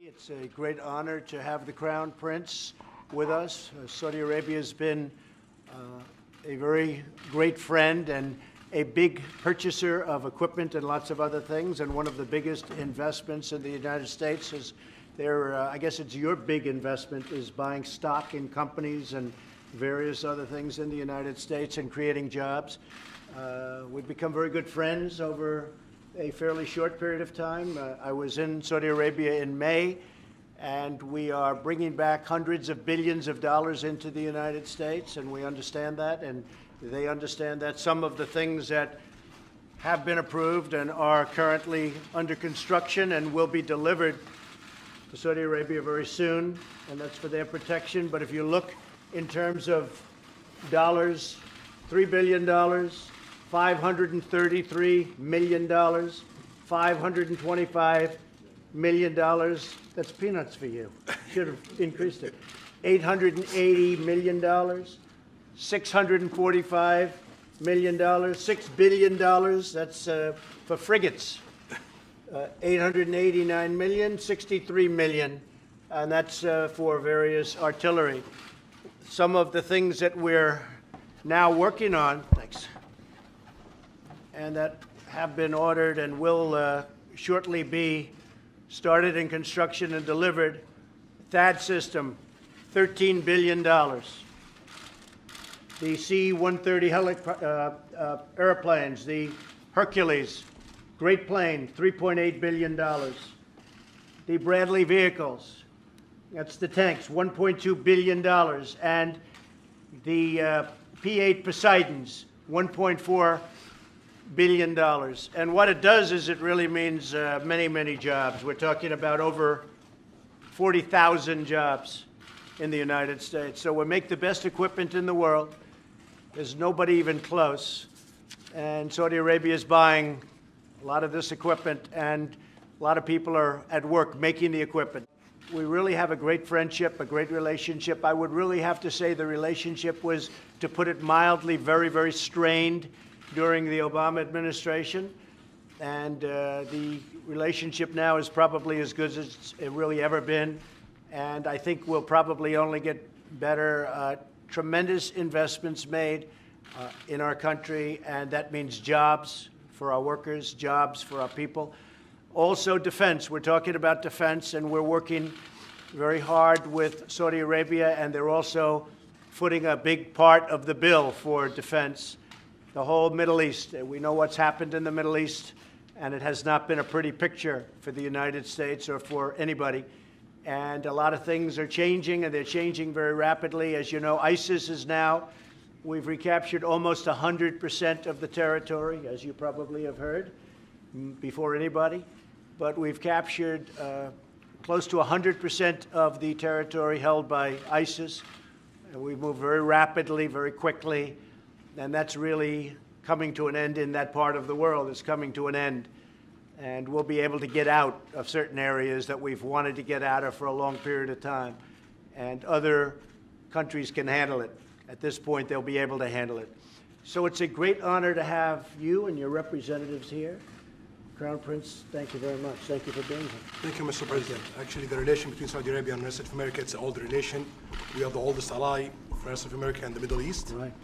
It's a great honor to have the Crown Prince with us. Saudi Arabia has been a very great friend and a big purchaser of equipment and lots of other things, and one of the biggest investments in the United States is I guess it's your big investment, is buying stock in companies and various other things in the United States and creating jobs. We've become very good friends over a fairly short period of time. I was in Saudi Arabia in May, and we are bringing back hundreds of billions of dollars into the United States, and we understand that, and they understand that. Some of the things that have been approved and are currently under construction and will be delivered to Saudi Arabia very soon, and that's for their protection. But if you look in terms of dollars, $3 billion, $533 million, $525 million. That's peanuts for you. Should have increased it. $880 million, $645 million, $6 billion. That's for frigates. 889 million, 63 million, and that's for various artillery. Some of the things that we're now working on, thanks, and that have been ordered and will shortly be started in construction and delivered. THAAD system, $13 billion. The C-130 airplanes, the Hercules, great plane, $3.8 billion. The Bradley vehicles, that's the tanks, $1.2 billion. And the P-8 Poseidons, $1.4 billion. And what it does is it really means many, many jobs. We're talking about over 40,000 jobs in the United States. So we make the best equipment in the world. There's nobody even close. And Saudi Arabia is buying a lot of this equipment, and a lot of people are at work making the equipment. We really have a great friendship, a great relationship. I would really have to say the relationship was, to put it mildly, very, very strained during the Obama administration. And the relationship now is probably as good as it's really ever been. And I think we'll probably only get better. Tremendous investments made in our country, and that means jobs for our workers, jobs for our people. Also defense. We're talking about defense, and we're working very hard with Saudi Arabia, and they're also footing a big part of the bill for defense. The whole Middle East. We know what's happened in the Middle East, and it has not been a pretty picture for the United States or for anybody. And a lot of things are changing, and they're changing very rapidly. As you know, ISIS is now, we've recaptured almost 100% of the territory, as you probably have heard, before anybody. But we've captured close to 100% of the territory held by ISIS. And we've moved very rapidly, very quickly, and that's really coming to an end in that part of the world. It's coming to an end. And we'll be able to get out of certain areas that we've wanted to get out of for a long period of time. And other countries can handle it. At this point, they'll be able to handle it. So it's a great honor to have you and your representatives here. Crown Prince, thank you very much. Thank you for being here. Thank you, Mr. President. Actually, the relation between Saudi Arabia and the rest of America, it's an old relation. We are the oldest ally for the rest of America and the Middle East. Right.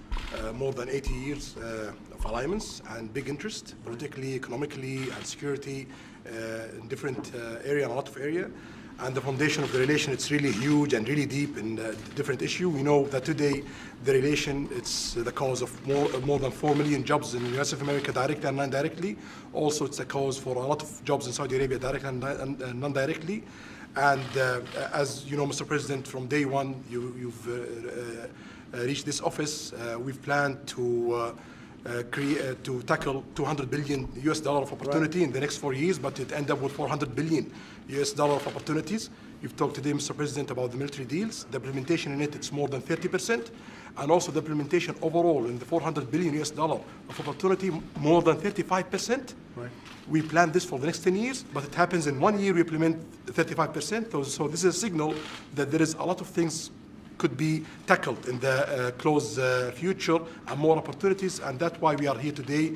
More than 80 years of alliance and big interest, politically, economically, and security in different area and a lot of area. And the foundation of the relation, it's really huge and really deep in different issue. We know that today the relation, it's the cause of more than 4 million jobs in the US of America, directly and indirectly. Also, it's a cause for a lot of jobs in Saudi Arabia, directly and non-directly. And as you know, Mr. President, from day one, you've reached this office. We've planned to tackle $200 billion US of opportunity in the next 4 years, but it ended up with $400 billion US of opportunities. You've talked today, Mr. President, about the military deals. The implementation in it's more than 30%, and also the implementation overall in the $400 billion US of opportunity, more than 35%. Right. We planned this for the next 10 years, but it happens in 1 year we implement 35%. So this is a signal that there is a lot of things could be tackled in the close future and more opportunities, and that's why we are here today